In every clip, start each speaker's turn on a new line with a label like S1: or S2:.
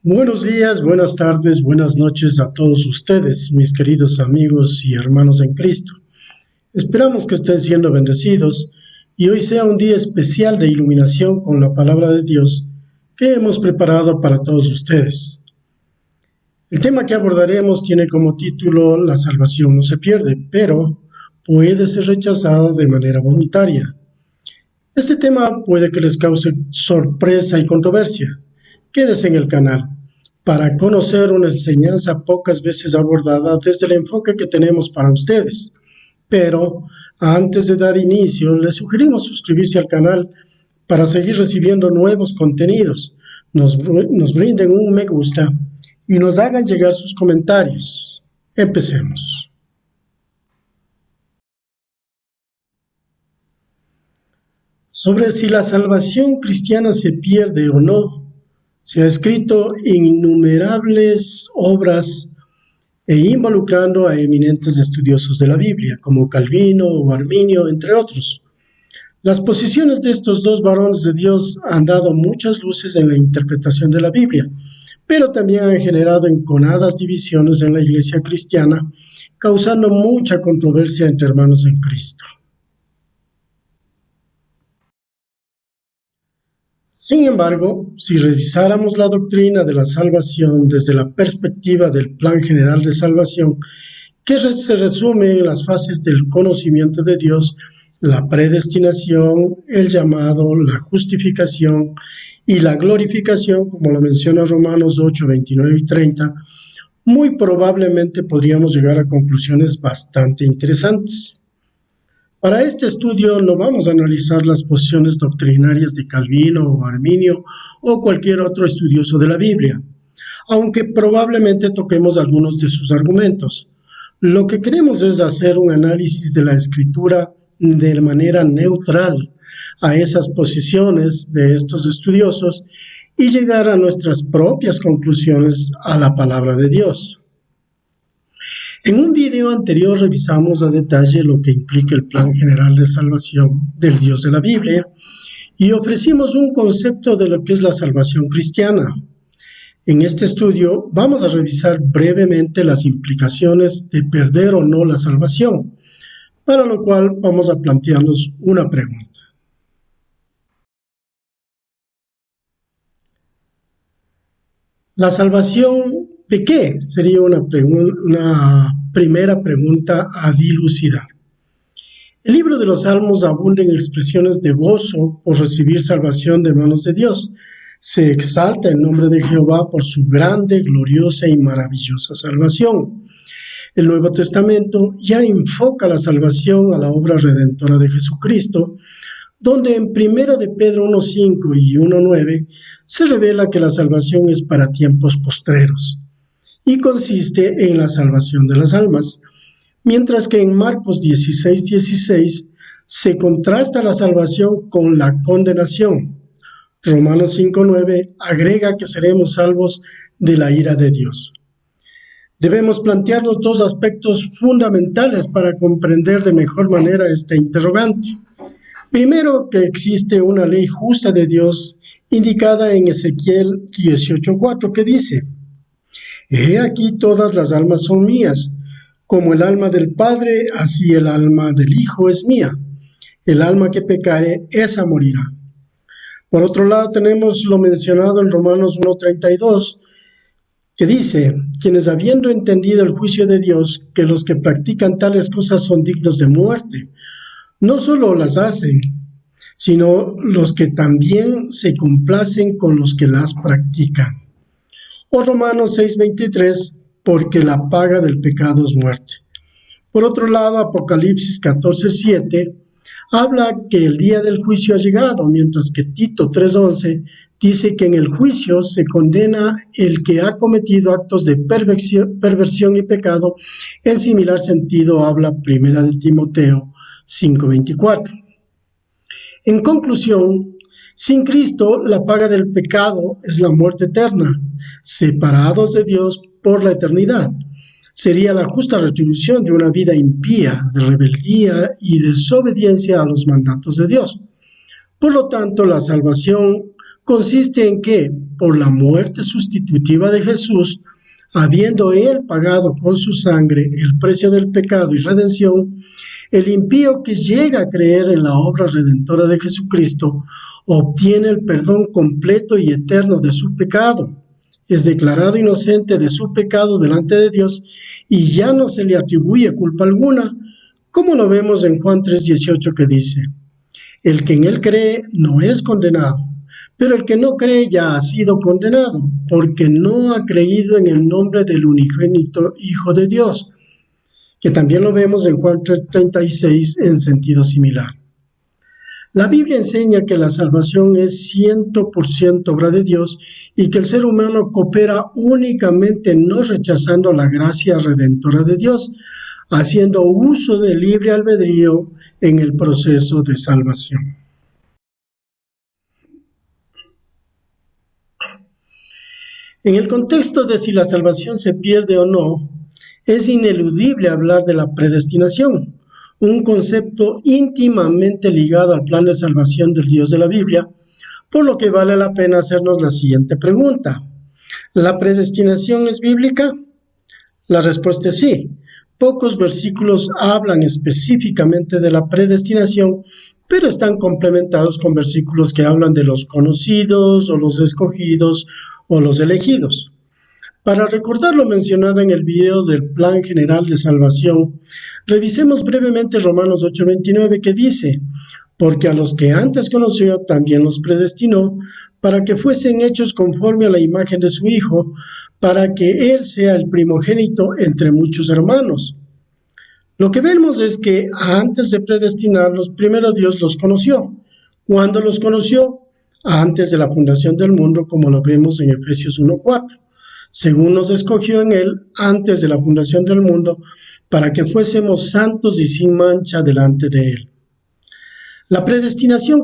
S1: Buenos días, buenas tardes, buenas noches a todos ustedes, mis queridos amigos y hermanos en Cristo. Esperamos que estén siendo bendecidos y hoy sea un día especial de iluminación con la palabra de Dios que hemos preparado para todos ustedes. El tema que abordaremos tiene como título La salvación no se pierde, pero puede ser rechazada de manera voluntaria. Este tema puede que les cause sorpresa y controversia. Quédese en el canal para conocer una enseñanza pocas veces abordada desde el enfoque que tenemos para ustedes. Pero antes de dar inicio, les sugerimos suscribirse al canal para seguir recibiendo nuevos contenidos. Nos brinden un me gusta y nos hagan llegar sus comentarios. Empecemos. Sobre si la salvación cristiana se pierde o no, se ha escrito innumerables obras involucrando a eminentes estudiosos de la Biblia, como Calvino o Arminio, entre otros. Las posiciones de estos dos varones de Dios han dado muchas luces en la interpretación de la Biblia, pero también han generado enconadas divisiones en la iglesia cristiana, causando mucha controversia entre hermanos en Cristo. Sin embargo, si revisáramos la doctrina de la salvación desde la perspectiva del plan general de salvación, que se resume en las fases del conocimiento de Dios, la predestinación, el llamado, la justificación y la glorificación, como lo menciona Romanos 8, 29 y 30, muy probablemente podríamos llegar a conclusiones bastante interesantes. Para este estudio no vamos a analizar las posiciones doctrinarias de Calvino o Arminio o cualquier otro estudioso de la Biblia, aunque probablemente toquemos algunos de sus argumentos. Lo que queremos es hacer un análisis de la Escritura de manera neutral a esas posiciones de estos estudiosos y llegar a nuestras propias conclusiones a la palabra de Dios. En un video anterior revisamos a detalle lo que implica el plan general de salvación del Dios de la Biblia y ofrecimos un concepto de lo que es la salvación cristiana. En este estudio vamos a revisar brevemente las implicaciones de perder o no la salvación, para lo cual vamos a plantearnos una pregunta. ¿La salvación de qué? Sería una primera pregunta a dilucidar. El libro de los Salmos abunda en expresiones de gozo por recibir salvación de manos de Dios. Se exalta el nombre de Jehová por su grande, gloriosa y maravillosa salvación. El Nuevo Testamento ya enfoca la salvación a la obra redentora de Jesucristo, donde en 1 de Pedro 1:5 y 1:9 se revela que la salvación es para tiempos postreros y consiste en la salvación de las almas, mientras que en Marcos 16:16 se contrasta la salvación con la condenación. Romanos 5:9 agrega que seremos salvos de la ira de Dios. Debemos plantearnos dos aspectos fundamentales para comprender de mejor manera este interrogante. Primero, que existe una ley justa de Dios indicada en Ezequiel 18:4 que dice: He aquí todas las almas son mías, como el alma del Padre, así el alma del Hijo es mía. El alma que pecare, esa morirá. Por otro lado, tenemos lo mencionado en Romanos 1:32, que dice: quienes habiendo entendido el juicio de Dios, que los que practican tales cosas son dignos de muerte, no solo las hacen, sino los que también se complacen con los que las practican. O Romanos 6:23, porque la paga del pecado es muerte. Por otro lado, Apocalipsis 14:7 habla que el día del juicio ha llegado, mientras que Tito 3:11 dice que en el juicio se condena el que ha cometido actos de perversión y pecado. En similar sentido habla 1 de Timoteo 5:24. En conclusión, sin Cristo, la paga del pecado es la muerte eterna, separados de Dios por la eternidad. Sería la justa retribución de una vida impía, de rebeldía y desobediencia a los mandatos de Dios. Por lo tanto, la salvación consiste en que, por la muerte sustitutiva de Jesús, habiendo Él pagado con su sangre el precio del pecado y redención, el impío que llega a creer en la obra redentora de Jesucristo obtiene el perdón completo y eterno de su pecado, es declarado inocente de su pecado delante de Dios y ya no se le atribuye culpa alguna, como lo vemos en Juan 3:18 que dice: el que en Él cree no es condenado, pero el que no cree ya ha sido condenado, porque no ha creído en el nombre del unigénito Hijo de Dios, que también lo vemos en Juan 3:36 en sentido similar. La Biblia enseña que la salvación es 100% obra de Dios y que el ser humano coopera únicamente no rechazando la gracia redentora de Dios, haciendo uso del libre albedrío en el proceso de salvación. En el contexto de si la salvación se pierde o no, es ineludible hablar de la predestinación, un concepto íntimamente ligado al plan de salvación del Dios de la Biblia, por lo que vale la pena hacernos la siguiente pregunta: ¿la predestinación es bíblica? La respuesta es sí. Pocos versículos hablan específicamente de la predestinación, pero están complementados con versículos que hablan de los conocidos o los escogidos o los elegidos. Para recordar lo mencionado en el video del Plan General de Salvación, revisemos brevemente Romanos 8:29 que dice: porque a los que antes conoció también los predestinó, para que fuesen hechos conforme a la imagen de su Hijo, para que Él sea el primogénito entre muchos hermanos. Lo que vemos es que antes de predestinarlos, primero Dios los conoció. ¿Cuándo los conoció? Antes de la fundación del mundo, como lo vemos en Efesios 1:4. Según nos escogió en Él antes de la fundación del mundo, para que fuésemos santos y sin mancha delante de Él. La predestinación,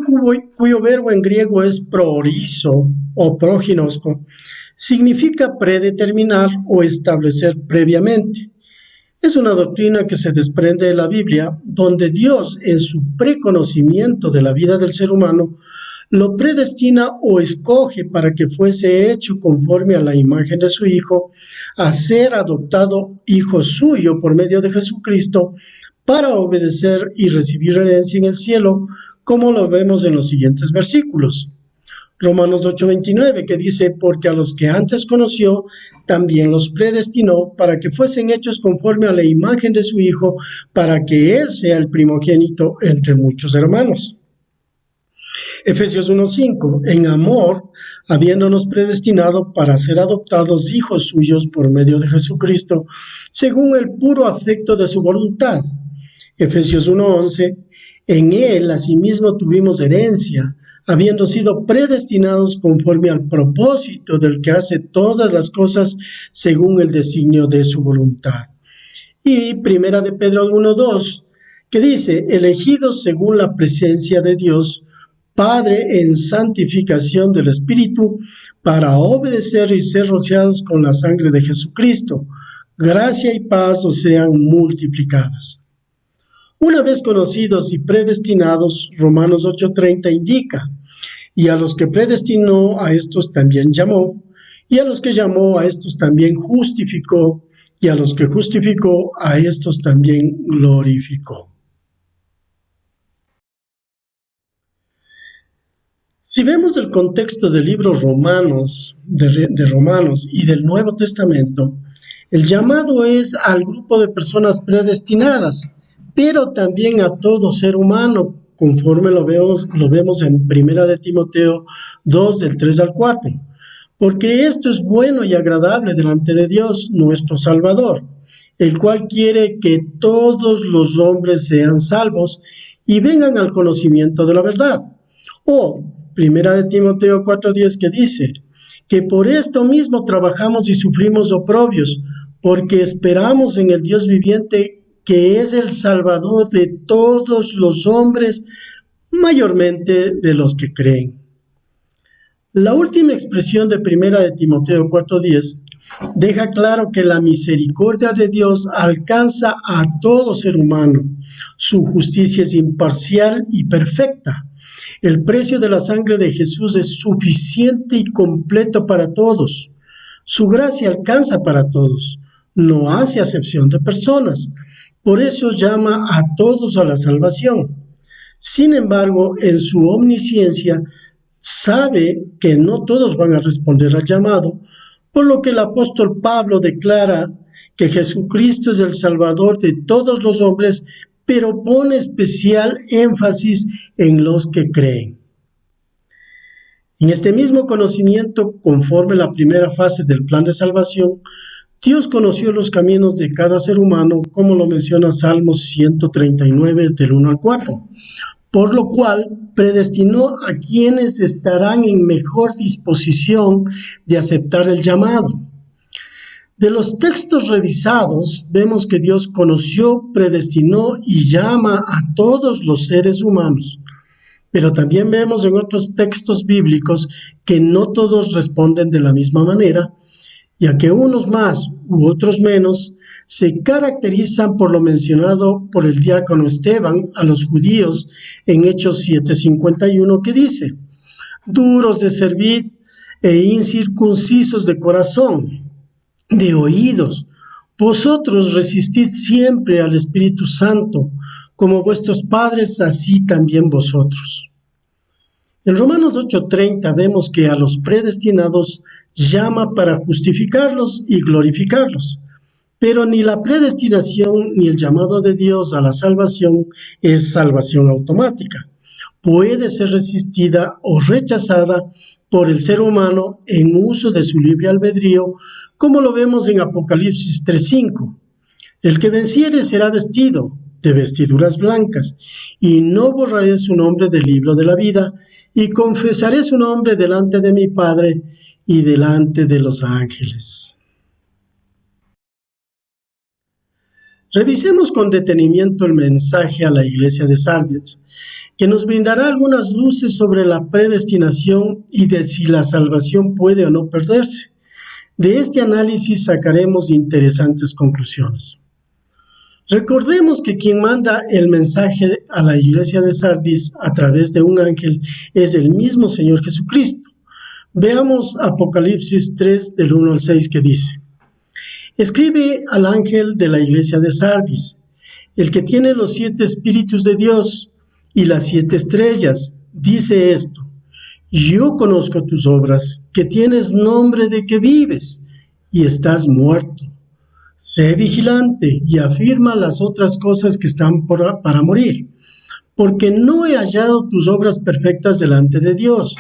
S1: cuyo verbo en griego es proorizo o proginosko, significa predeterminar o establecer previamente. Es una doctrina que se desprende de la Biblia, donde Dios, en su preconocimiento de la vida del ser humano, lo predestina o escoge para que fuese hecho conforme a la imagen de su Hijo, a ser adoptado hijo suyo por medio de Jesucristo, para obedecer y recibir herencia en el cielo, como lo vemos en los siguientes versículos. Romanos 8:29, que dice: porque a los que antes conoció, también los predestinó para que fuesen hechos conforme a la imagen de su Hijo, para que Él sea el primogénito entre muchos hermanos. Efesios 1:5, en amor, habiéndonos predestinado para ser adoptados hijos suyos por medio de Jesucristo, según el puro afecto de su voluntad. Efesios 1:11, en Él asimismo tuvimos herencia, habiendo sido predestinados conforme al propósito del que hace todas las cosas según el designio de su voluntad. Y Primera de Pedro 1:2, que dice: elegidos según la presencia de Dios, Padre, en santificación del Espíritu, para obedecer y ser rociados con la sangre de Jesucristo. Gracia y paz os sean multiplicadas. Una vez conocidos y predestinados, Romanos 8:30 indica: y a los que predestinó, a estos también llamó, y a los que llamó, a estos también justificó, y a los que justificó, a estos también glorificó. Si vemos el contexto del libro Romanos, de Romanos y del Nuevo Testamento, el llamado es al grupo de personas predestinadas, pero también a todo ser humano, conforme lo vemos en 1 de Timoteo 2, del 3 al 4. Porque esto es bueno y agradable delante de Dios, nuestro Salvador, el cual quiere que todos los hombres sean salvos y vengan al conocimiento de la verdad. O 1 de Timoteo 4:10, que dice: que por esto mismo trabajamos y sufrimos oprobios, porque esperamos en el Dios viviente, que es el Salvador de todos los hombres, mayormente de los que creen. La última expresión de 1 de Timoteo 4:10 Deja claro que la misericordia de Dios alcanza a todo ser humano. Su justicia es imparcial y perfecta. El precio de la sangre de Jesús es suficiente y completo para todos. Su gracia alcanza para todos. No hace acepción de personas. Por eso llama a todos a la salvación. Sin embargo, en su omnisciencia, sabe que no todos van a responder al llamado, por lo que el apóstol Pablo declara que Jesucristo es el Salvador de todos los hombres, pero pone especial énfasis en los que creen. En este mismo conocimiento, conforme la primera fase del plan de salvación, Dios conoció los caminos de cada ser humano, como lo menciona Salmos 139, del 1 al 4. Por lo cual predestinó a quienes estarán en mejor disposición de aceptar el llamado. De los textos revisados, vemos que Dios conoció, predestinó y llama a todos los seres humanos. Pero también vemos en otros textos bíblicos que no todos responden de la misma manera, ya que unos más u otros menos se caracterizan por lo mencionado por el diácono Esteban a los judíos en Hechos 7:51, que dice: duros de cerviz e incircuncisos de corazón, de oídos, vosotros resistid siempre al Espíritu Santo, como vuestros padres, así también vosotros. En Romanos 8:30 vemos que a los predestinados llama para justificarlos y glorificarlos. Pero ni la predestinación ni el llamado de Dios a la salvación es salvación automática. Puede ser resistida o rechazada por el ser humano en uso de su libre albedrío, como lo vemos en Apocalipsis 3:5. El que venciere será vestido de vestiduras blancas, y no borraré su nombre del libro de la vida, y confesaré su nombre delante de mi Padre y delante de los ángeles. Revisemos con detenimiento el mensaje a la iglesia de Sardis, que nos brindará algunas luces sobre la predestinación y de si la salvación puede o no perderse. De este análisis sacaremos interesantes conclusiones. Recordemos que quien manda el mensaje a la iglesia de Sardis a través de un ángel es el mismo Señor Jesucristo. Veamos Apocalipsis 3, del 1 al 6, que dice: escribe al ángel de la iglesia de Sardis, el que tiene los 7 espíritus de Dios y las 7 estrellas, dice esto: yo conozco tus obras, que tienes nombre de que vives y estás muerto. Sé vigilante y afirma las otras cosas que están para morir, porque no he hallado tus obras perfectas delante de Dios.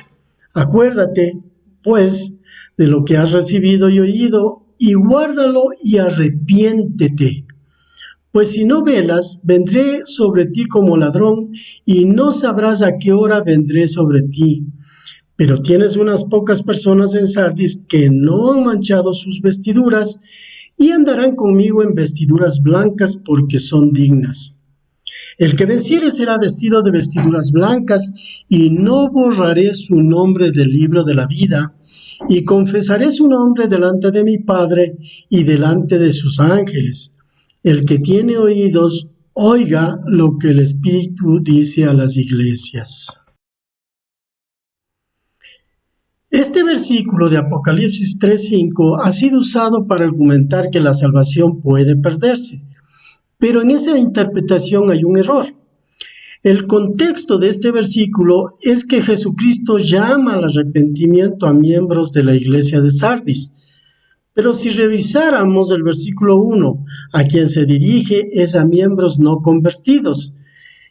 S1: Acuérdate, pues, de lo que has recibido y oído, y guárdalo y arrepiéntete. Pues si no velas, vendré sobre ti como ladrón, y no sabrás a qué hora vendré sobre ti. Pero tienes unas pocas personas en Sardis que no han manchado sus vestiduras, y andarán conmigo en vestiduras blancas, porque son dignas. El que venciere será vestido de vestiduras blancas, y no borraré su nombre del libro de la vida, y confesaré su nombre delante de mi Padre y delante de sus ángeles. El que tiene oídos, oiga lo que el Espíritu dice a las iglesias. Este versículo de Apocalipsis 3:5 ha sido usado para argumentar que la salvación puede perderse, pero en esa interpretación hay un error. El contexto de este versículo es que Jesucristo llama al arrepentimiento a miembros de la iglesia de Sardis. Pero si revisáramos el versículo 1, a quien se dirige es a miembros no convertidos,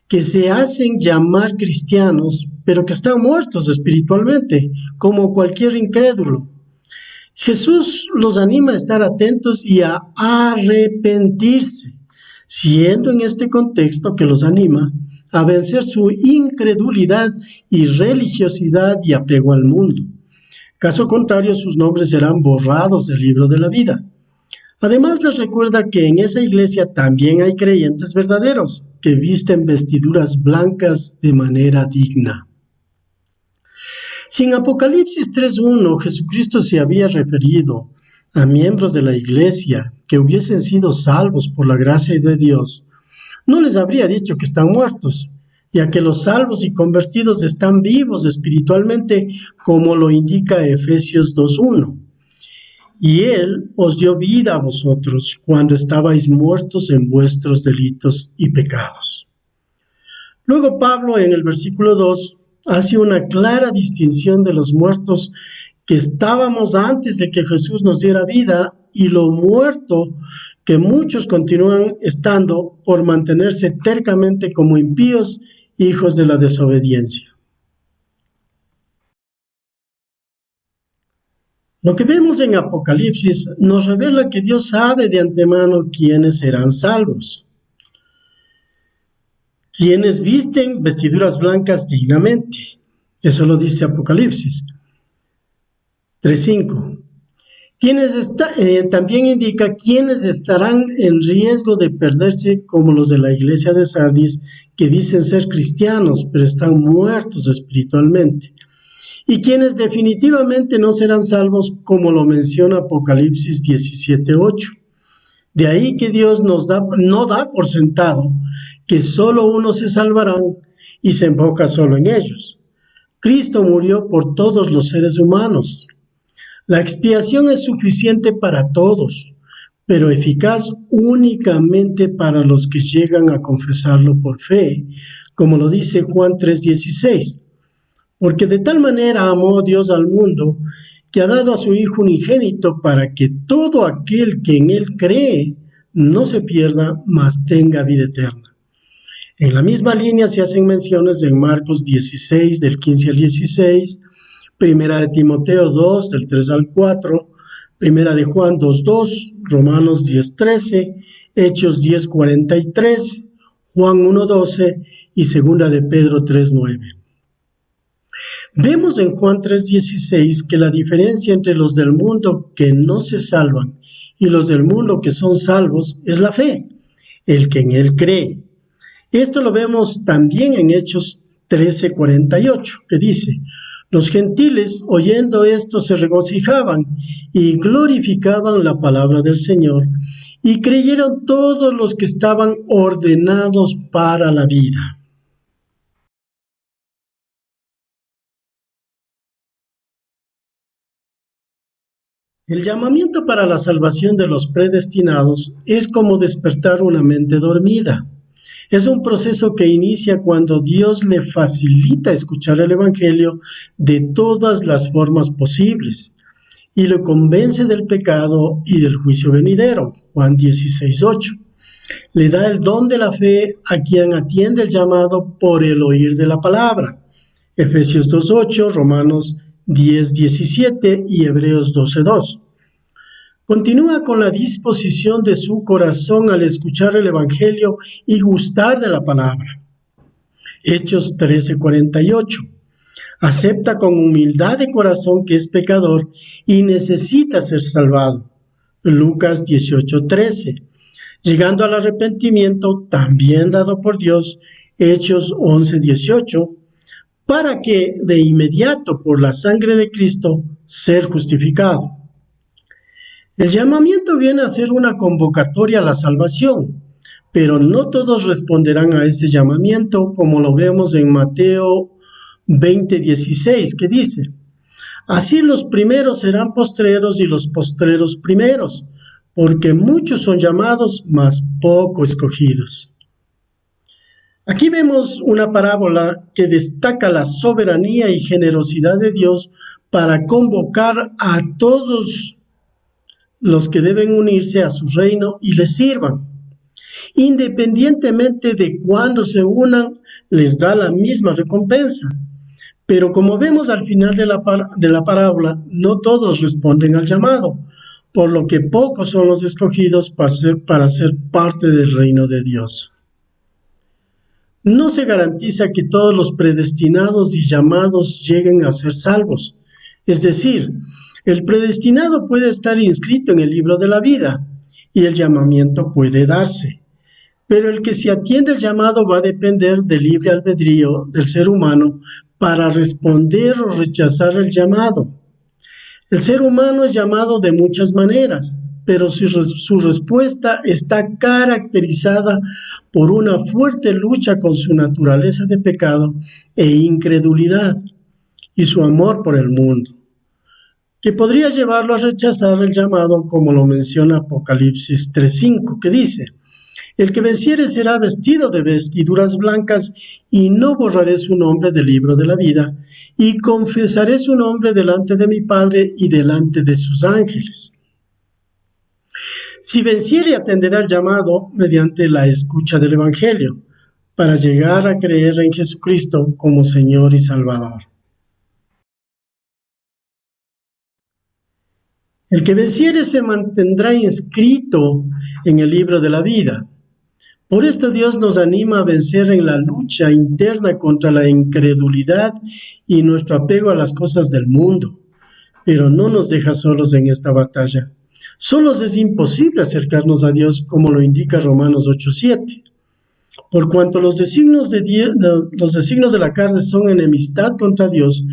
S1: que se hacen llamar cristianos, pero que están muertos espiritualmente, como cualquier incrédulo. Jesús los anima a estar atentos y a arrepentirse, siendo en este contexto que los anima a vencer su incredulidad y religiosidad y apego al mundo. Caso contrario, sus nombres serán borrados del libro de la vida. Además, les recuerda que en esa iglesia también hay creyentes verdaderos que visten vestiduras blancas de manera digna. Si en Apocalipsis 3:1 Jesucristo se había referido a miembros de la iglesia que hubiesen sido salvos por la gracia de Dios, no les habría dicho que están muertos, ya que los salvos y convertidos están vivos espiritualmente, como lo indica Efesios 2:1. Y Él os dio vida a vosotros cuando estabais muertos en vuestros delitos y pecados. Luego Pablo en el versículo 2 hace una clara distinción de los muertos que estábamos antes de que Jesús nos diera vida y lo muerto que muchos continúan estando por mantenerse tercamente como impíos, hijos de la desobediencia. Lo que vemos en Apocalipsis nos revela que Dios sabe de antemano quiénes serán salvos, quienes visten vestiduras blancas dignamente. Eso lo dice Apocalipsis 3:5. También indica quienes estarán en riesgo de perderse, como los de la iglesia de Sardis, que dicen ser cristianos, pero están muertos espiritualmente. Y quienes definitivamente no serán salvos, como lo menciona Apocalipsis 17:8. De ahí que Dios no da por sentado que solo unos se salvarán y se enfoca solo en ellos. Cristo murió por todos los seres humanos. La expiación es suficiente para todos, pero eficaz únicamente para los que llegan a confesarlo por fe, como lo dice Juan 3:16. Porque de tal manera amó Dios al mundo, que ha dado a su Hijo unigénito para que todo aquel que en Él cree no se pierda, mas tenga vida eterna. En la misma línea se hacen menciones en Marcos 16, del 15 al 16, Primera de Timoteo 2, del 3 al 4, Primera de Juan 2:2, Romanos 10:13, Hechos 10:43, Juan 1:12 y Segunda de Pedro 3:9. Vemos en Juan 3:16 que la diferencia entre los del mundo que no se salvan y los del mundo que son salvos es la fe, el que en Él cree. Esto lo vemos también en Hechos 13:48, que dice: los gentiles, oyendo esto, se regocijaban y glorificaban la palabra del Señor, y creyeron todos los que estaban ordenados para la vida. El llamamiento para la salvación de los predestinados es como despertar una mente dormida. Es un proceso que inicia cuando Dios le facilita escuchar el Evangelio de todas las formas posibles y lo convence del pecado y del juicio venidero, Juan 16:8. Le da el don de la fe a quien atiende el llamado por el oír de la palabra, Efesios 2:8, Romanos 10:17 y Hebreos 12:2. Continúa con la disposición de su corazón al escuchar el Evangelio y gustar de la palabra. Hechos 13:48. Acepta con humildad de corazón que es pecador y necesita ser salvado. Lucas 18:13. Llegando al arrepentimiento también dado por Dios, Hechos 11:18, para que de inmediato por la sangre de Cristo ser justificado. El llamamiento viene a ser una convocatoria a la salvación, pero no todos responderán a ese llamamiento, como lo vemos en Mateo 20:16, que dice: así los primeros serán postreros y los postreros primeros, porque muchos son llamados, mas poco escogidos. Aquí vemos una parábola que destaca la soberanía y generosidad de Dios para convocar a todos los que deben unirse a su reino y les sirvan. Independientemente de cuándo se unan, les da la misma recompensa. Pero como vemos al final de la parábola, no todos responden al llamado, por lo que pocos son los escogidos para ser parte del reino de Dios. No se garantiza que todos los predestinados y llamados lleguen a ser salvos. Es decir, el predestinado puede estar inscrito en el libro de la vida y el llamamiento puede darse, pero el que se atiende al llamado va a depender del libre albedrío del ser humano para responder o rechazar el llamado. El ser humano es llamado de muchas maneras, pero su respuesta está caracterizada por una fuerte lucha con su naturaleza de pecado e incredulidad y su amor por el mundo, que podría llevarlo a rechazar el llamado, como lo menciona Apocalipsis 3:5, que dice: el que venciere será vestido de vestiduras blancas, y no borraré su nombre del libro de la vida, y confesaré su nombre delante de mi Padre y delante de sus ángeles. Si venciere, atenderá al llamado mediante la escucha del Evangelio, para llegar a creer en Jesucristo como Señor y Salvador. El que venciere se mantendrá inscrito en el libro de la vida. Por esto Dios nos anima a vencer en la lucha interna contra la incredulidad y nuestro apego a las cosas del mundo, pero no nos deja solos en esta batalla. Solos es imposible acercarnos a Dios, como lo indica Romanos 8:7. Por cuanto los designios de la carne son enemistad contra Dios,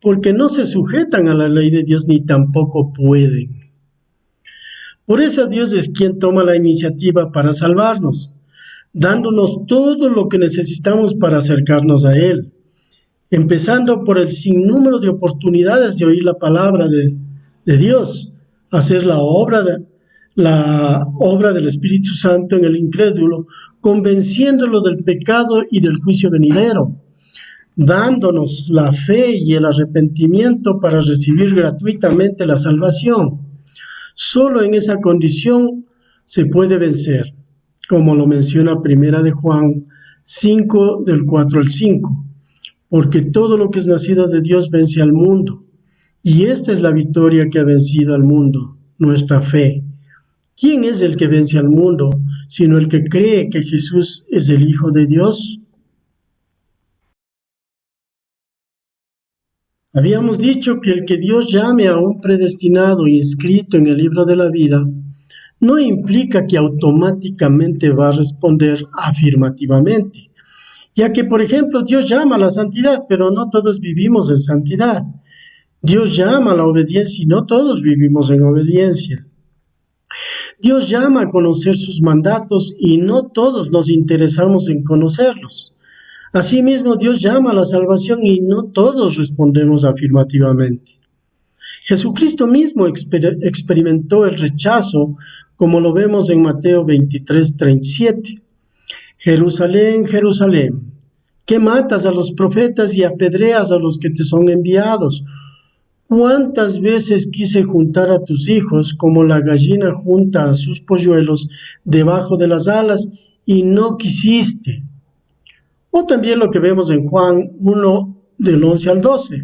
S1: porque no se sujetan a la ley de Dios ni tampoco pueden. Por eso Dios es quien toma la iniciativa para salvarnos, dándonos todo lo que necesitamos para acercarnos a Él, empezando por el sinnúmero de oportunidades de oír la palabra de Dios, hacer la obra del Espíritu Santo en el incrédulo, convenciéndolo del pecado y del juicio venidero, dándonos la fe y el arrepentimiento para recibir gratuitamente la salvación. Solo en esa condición se puede vencer, como lo menciona Primera de Juan 5, del 4 al 5, porque todo lo que es nacido de Dios vence al mundo, y esta es la victoria que ha vencido al mundo, nuestra fe. ¿Quién es el que vence al mundo, sino el que cree que Jesús es el Hijo de Dios? Habíamos dicho que el que Dios llame a un predestinado inscrito en el libro de la vida no implica que automáticamente va a responder afirmativamente, ya que, por ejemplo, Dios llama a la santidad, pero no todos vivimos en santidad. Dios llama a la obediencia y no todos vivimos en obediencia. Dios llama a conocer sus mandatos y no todos nos interesamos en conocerlos. Asimismo, Dios llama a la salvación y no todos respondemos afirmativamente. Jesucristo mismo experimentó el rechazo, como lo vemos en Mateo 23:37. Jerusalén, Jerusalén, que matas a los profetas y apedreas a los que te son enviados. ¿Cuántas veces quise juntar a tus hijos como la gallina junta a sus polluelos debajo de las alas y no quisiste? O también lo que vemos en Juan 1, del 11 al 12.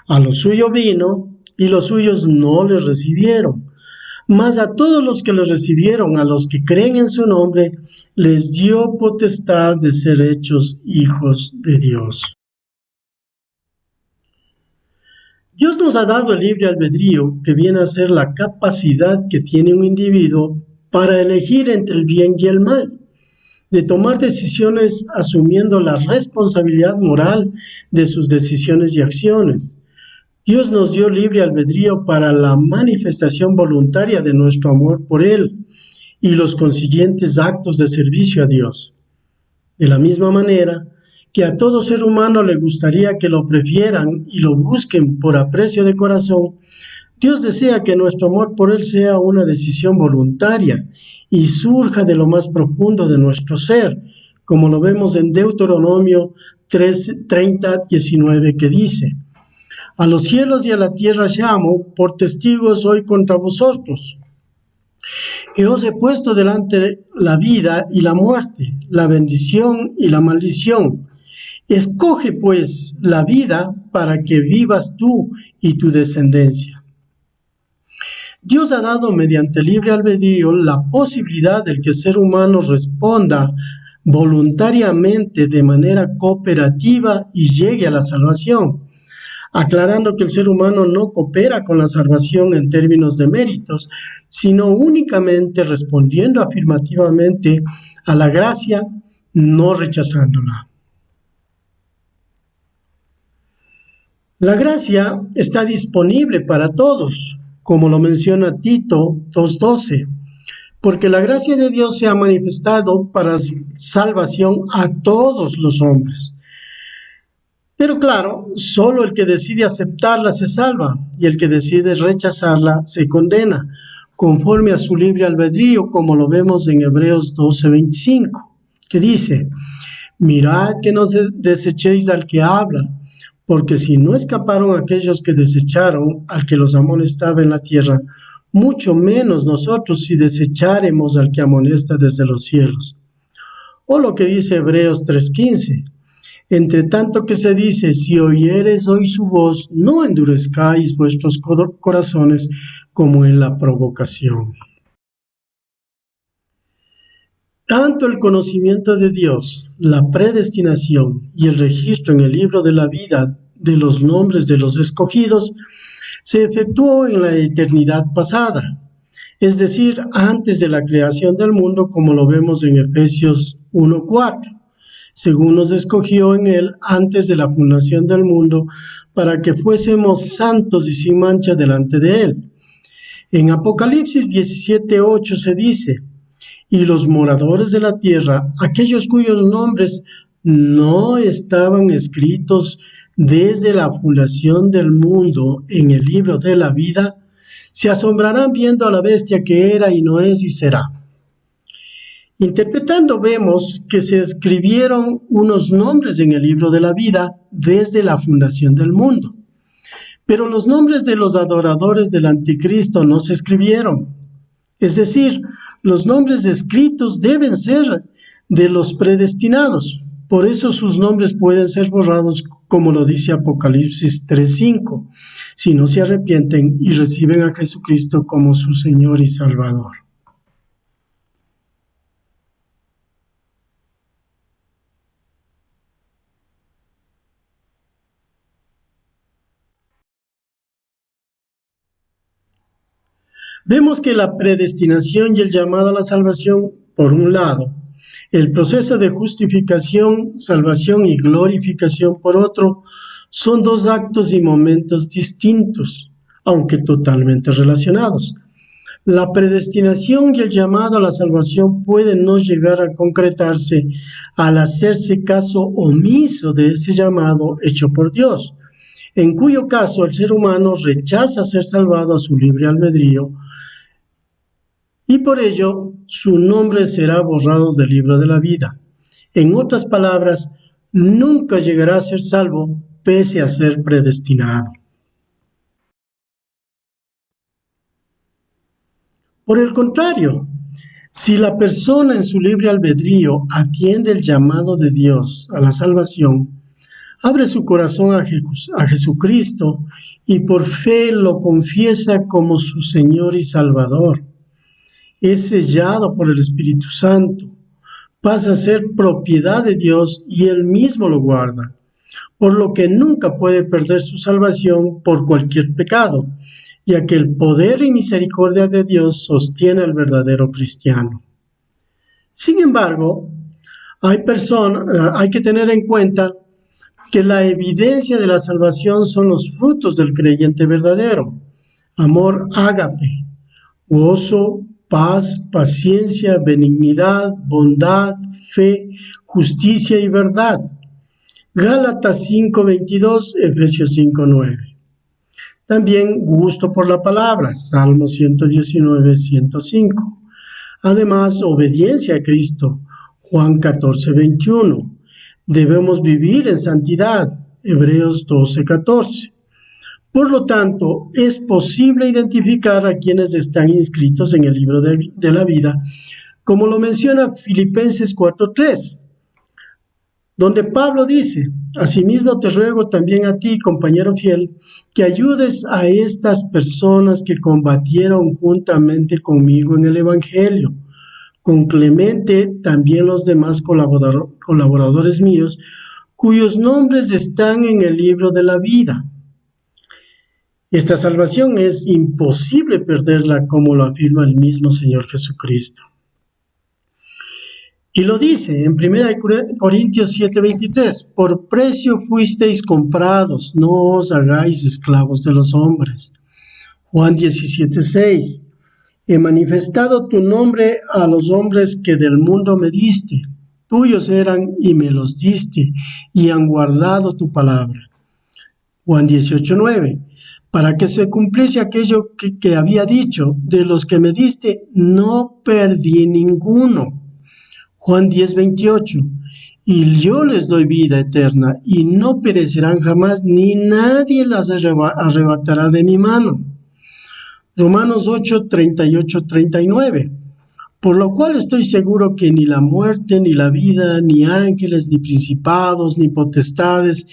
S1: A lo suyo vino y los suyos no le recibieron. Mas a todos los que le recibieron, a los que creen en su nombre, les dio potestad de ser hechos hijos de Dios. Dios nos ha dado el libre albedrío, que viene a ser la capacidad que tiene un individuo para elegir entre el bien y el mal, de tomar decisiones asumiendo la responsabilidad moral de sus decisiones y acciones. Dios nos dio libre albedrío para la manifestación voluntaria de nuestro amor por Él y los consiguientes actos de servicio a Dios. De la misma manera que a todo ser humano le gustaría que lo prefieran y lo busquen por aprecio de corazón, Dios desea que nuestro amor por Él sea una decisión voluntaria y surja de lo más profundo de nuestro ser, como lo vemos en Deuteronomio 30:19, que dice: a los cielos y a la tierra llamo, por testigos hoy contra vosotros, que os he puesto delante la vida y la muerte, la bendición y la maldición. Escoge pues la vida para que vivas tú y tu descendencia. Dios ha dado mediante libre albedrío la posibilidad del que el ser humano responda voluntariamente de manera cooperativa y llegue a la salvación, aclarando que el ser humano no coopera con la salvación en términos de méritos, sino únicamente respondiendo afirmativamente a la gracia, no rechazándola. La gracia está disponible para todos, como lo menciona Tito 2:12, porque la gracia de Dios se ha manifestado para salvación a todos los hombres. Pero claro, solo el que decide aceptarla se salva y el que decide rechazarla se condena, conforme a su libre albedrío, como lo vemos en Hebreos 12:25, que dice: mirad que no desechéis al que habla, porque si no escaparon aquellos que desecharon al que los amonestaba en la tierra, mucho menos nosotros si desecháremos al que amonesta desde los cielos. O lo que dice Hebreos 3:15. Entre tanto que se dice: si oyereis hoy su voz, no endurezcáis vuestros corazones como en la provocación. Tanto el conocimiento de Dios, la predestinación y el registro en el libro de la vida de los nombres de los escogidos se efectuó en la eternidad pasada, es decir, antes de la creación del mundo, como lo vemos en Efesios 1:4. Según nos escogió en él antes de la fundación del mundo, para que fuésemos santos y sin mancha delante de él. En Apocalipsis 17:8 se dice: y los moradores de la tierra, aquellos cuyos nombres no estaban escritos desde la fundación del mundo en el libro de la vida, se asombrarán viendo a la bestia que era y no es y será. Interpretando vemos que se escribieron unos nombres en el libro de la vida desde la fundación del mundo, pero los nombres de los adoradores del anticristo no se escribieron. Es decir, los nombres escritos deben ser de los predestinados. Por eso sus nombres pueden ser borrados, como lo dice Apocalipsis 3:5, si no se arrepienten y reciben a Jesucristo como su Señor y Salvador. Vemos que la predestinación y el llamado a la salvación, por un lado, el proceso de justificación, salvación y glorificación, por otro, son dos actos y momentos distintos, aunque totalmente relacionados. La predestinación y el llamado a la salvación pueden no llegar a concretarse al hacerse caso omiso de ese llamado hecho por Dios, en cuyo caso el ser humano rechaza ser salvado a su libre albedrío, y por ello su nombre será borrado del libro de la vida. En otras palabras, nunca llegará a ser salvo pese a ser predestinado. Por el contrario, si la persona en su libre albedrío atiende el llamado de Dios a la salvación, abre su corazón a Jesucristo y por fe lo confiesa como su Señor y Salvador, es sellado por el Espíritu Santo, pasa a ser propiedad de Dios y Él mismo lo guarda, por lo que nunca puede perder su salvación por cualquier pecado, ya que el poder y misericordia de Dios sostiene al verdadero cristiano. Sin embargo, hay que tener en cuenta que la evidencia de la salvación son los frutos del creyente verdadero: amor ágape, gozo, paz, paciencia, benignidad, bondad, fe, justicia y verdad. Gálatas 5:22, Efesios 5:9. También gusto por la palabra, Salmo 119:105. Además, obediencia a Cristo, Juan 14:21. Debemos vivir en santidad, Hebreos 12:14. Por lo tanto, es posible identificar a quienes están inscritos en el libro de la vida, como lo menciona Filipenses 4:3, donde Pablo dice: asimismo te ruego también a ti, compañero fiel, que ayudes a estas personas que combatieron juntamente conmigo en el Evangelio, con Clemente también los demás colaboradores míos, cuyos nombres están en el libro de la vida. Esta salvación es imposible perderla, como lo afirma el mismo Señor Jesucristo. Y lo dice en 1 Corintios 7:23, por precio fuisteis comprados, no os hagáis esclavos de los hombres. Juan 17:6, he manifestado tu nombre a los hombres que del mundo me diste, tuyos eran y me los diste, y han guardado tu palabra. Juan 18:9, para que se cumpliese aquello que había dicho, de los que me diste, no perdí ninguno. Juan 10:28, y yo les doy vida eterna, y no perecerán jamás, ni nadie las arrebatará de mi mano. Romanos 8:38-39, por lo cual estoy seguro que ni la muerte, ni la vida, ni ángeles, ni principados, ni potestades,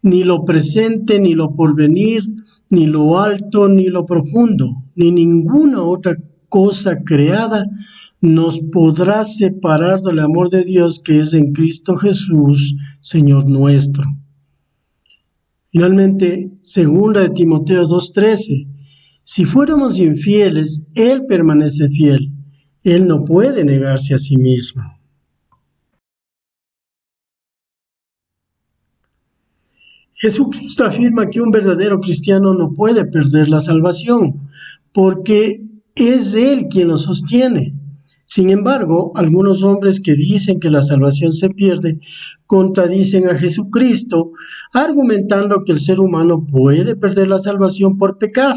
S1: ni lo presente, ni lo porvenir, ni lo alto, ni lo profundo, ni ninguna otra cosa creada nos podrá separar del amor de Dios que es en Cristo Jesús, Señor nuestro. Finalmente, 2 Timoteo 2:13, si fuéramos infieles, Él permanece fiel. Él no puede negarse a sí mismo. Jesucristo afirma que un verdadero cristiano no puede perder la salvación, porque es Él quien lo sostiene. Sin embargo, algunos hombres que dicen que la salvación se pierde, contradicen a Jesucristo, argumentando que el ser humano puede perder la salvación por pecar,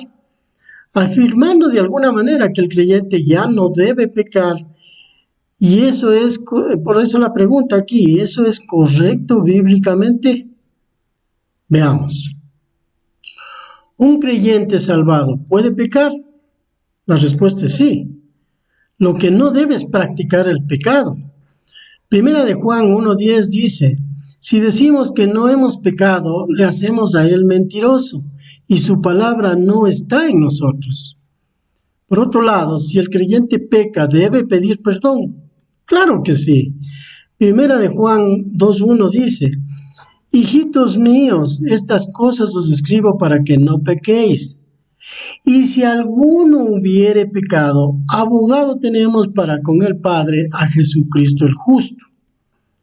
S1: afirmando de alguna manera que el creyente ya no debe pecar. Y eso es, por eso la pregunta aquí, ¿eso es correcto bíblicamente? Veamos. ¿Un creyente salvado puede pecar? La respuesta es sí. Lo que no debe es practicar el pecado. Primera de Juan 1:10 dice, si decimos que no hemos pecado, le hacemos a él mentiroso, y su palabra no está en nosotros. Por otro lado, si el creyente peca, ¿debe pedir perdón? Claro que sí. Primera de Juan 2:1 dice, hijitos míos, estas cosas os escribo para que no pequéis. Y si alguno hubiere pecado, abogado tenemos para con el Padre a Jesucristo el justo.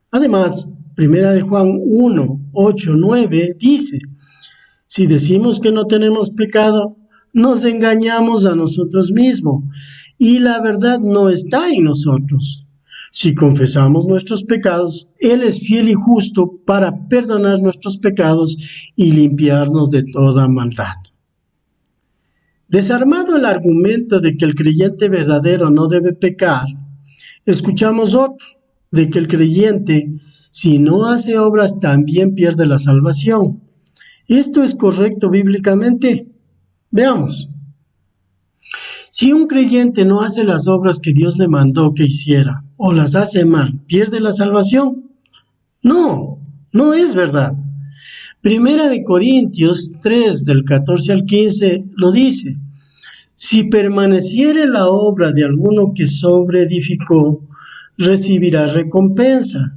S1: Además, Primera de Juan 1:8-9 dice, si decimos que no tenemos pecado, nos engañamos a nosotros mismos, y la verdad no está en nosotros. Si confesamos nuestros pecados, Él es fiel y justo para perdonar nuestros pecados y limpiarnos de toda maldad. Desarmado el argumento de que el creyente verdadero no debe pecar, escuchamos otro, de que el creyente, si no hace obras, también pierde la salvación. ¿Esto es correcto bíblicamente? Veamos. Si un creyente no hace las obras que Dios le mandó que hiciera, o las hace mal, ¿pierde la salvación? No, no es verdad. Primera de Corintios 3, del 14 al 15, lo dice. Si permaneciere la obra de alguno que sobreedificó, recibirá recompensa.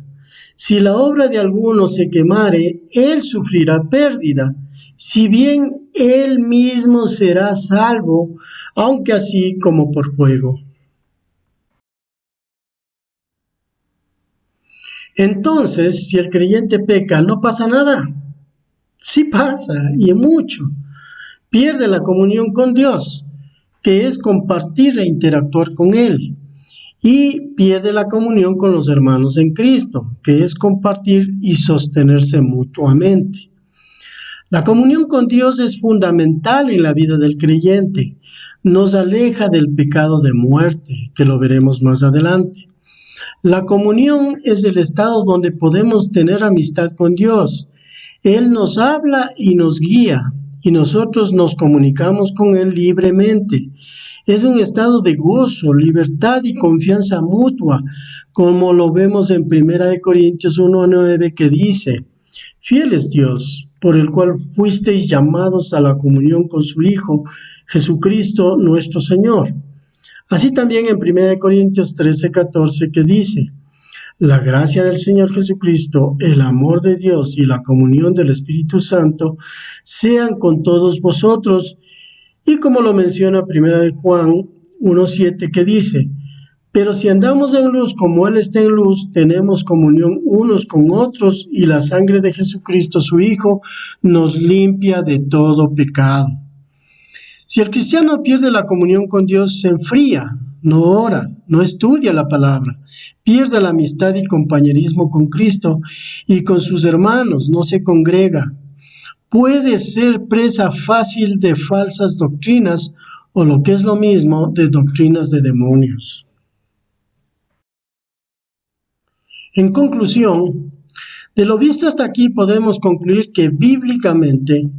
S1: Si la obra de alguno se quemare, él sufrirá pérdida, si bien él mismo será salvo, aunque así como por fuego. Entonces, si el creyente peca, ¿no pasa nada? Sí pasa, y mucho. Pierde la comunión con Dios, que es compartir e interactuar con Él. Y pierde la comunión con los hermanos en Cristo, que es compartir y sostenerse mutuamente. La comunión con Dios es fundamental en la vida del creyente. Nos aleja del pecado de muerte, que lo veremos más adelante. La comunión es el estado donde podemos tener amistad con Dios. Él nos habla y nos guía, y nosotros nos comunicamos con Él libremente. Es un estado de gozo, libertad y confianza mutua, como lo vemos en 1 Corintios 1:9, que dice, fiel es Dios, por el cual fuisteis llamados a la comunión con su Hijo, Jesucristo nuestro Señor. Así también en 1 Corintios 13:14, que dice, la gracia del Señor Jesucristo, el amor de Dios y la comunión del Espíritu Santo sean con todos vosotros. Y como lo menciona 1 Juan 1:7, que dice, Pero si andamos en luz como Él está en luz, tenemos comunión unos con otros y la sangre de Jesucristo, su Hijo, nos limpia de todo pecado. Si el cristiano pierde la comunión con Dios, se enfría, no ora, no estudia la palabra, pierde la amistad y compañerismo con Cristo y con sus hermanos, no se congrega. Puede ser presa fácil de falsas doctrinas o lo que es lo mismo, de doctrinas de demonios. En conclusión, de lo visto hasta aquí podemos concluir que bíblicamente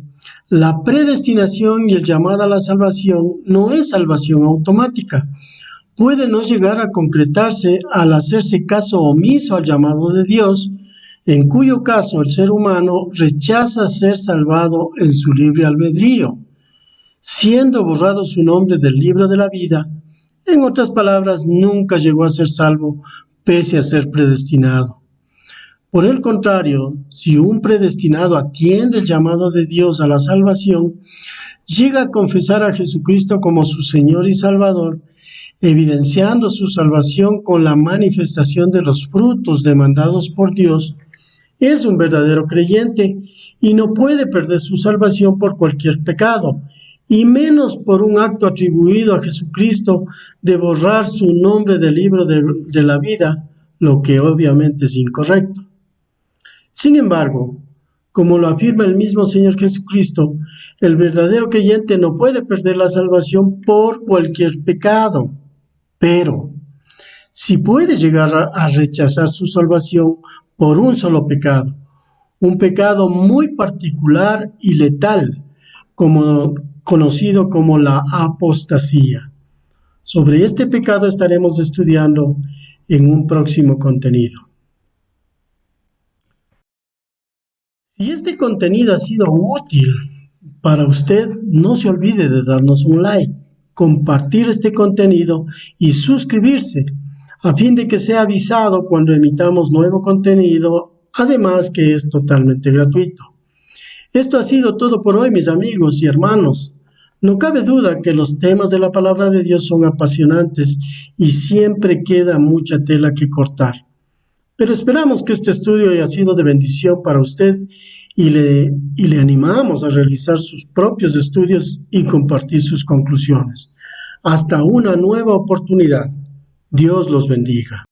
S1: la predestinación y el llamado a la salvación no es salvación automática. Puede no llegar a concretarse al hacerse caso omiso al llamado de Dios, en cuyo caso el ser humano rechaza ser salvado en su libre albedrío, siendo borrado su nombre del libro de la vida. En otras palabras, nunca llegó a ser salvo, pese a ser predestinado. Por el contrario, si un predestinado atiende el llamado de Dios a la salvación, llega a confesar a Jesucristo como su Señor y Salvador, evidenciando su salvación con la manifestación de los frutos demandados por Dios, es un verdadero creyente y no puede perder su salvación por cualquier pecado, y menos por un acto atribuido a Jesucristo de borrar su nombre del libro de la vida, lo que obviamente es incorrecto. Sin embargo, como lo afirma el mismo Señor Jesucristo, el verdadero creyente no puede perder la salvación por cualquier pecado, pero sí puede llegar a rechazar su salvación por un solo pecado, un pecado muy particular y letal, conocido como la apostasía. Sobre este pecado estaremos estudiando en un próximo contenido. Si este contenido ha sido útil para usted, no se olvide de darnos un like, compartir este contenido y suscribirse, a fin de que sea avisado cuando emitamos nuevo contenido, además que es totalmente gratuito. Esto ha sido todo por hoy, mis amigos y hermanos. No cabe duda que los temas de la palabra de Dios son apasionantes y siempre queda mucha tela que cortar. Pero esperamos que este estudio haya sido de bendición para usted y le animamos a realizar sus propios estudios y compartir sus conclusiones. Hasta una nueva oportunidad. Dios los bendiga.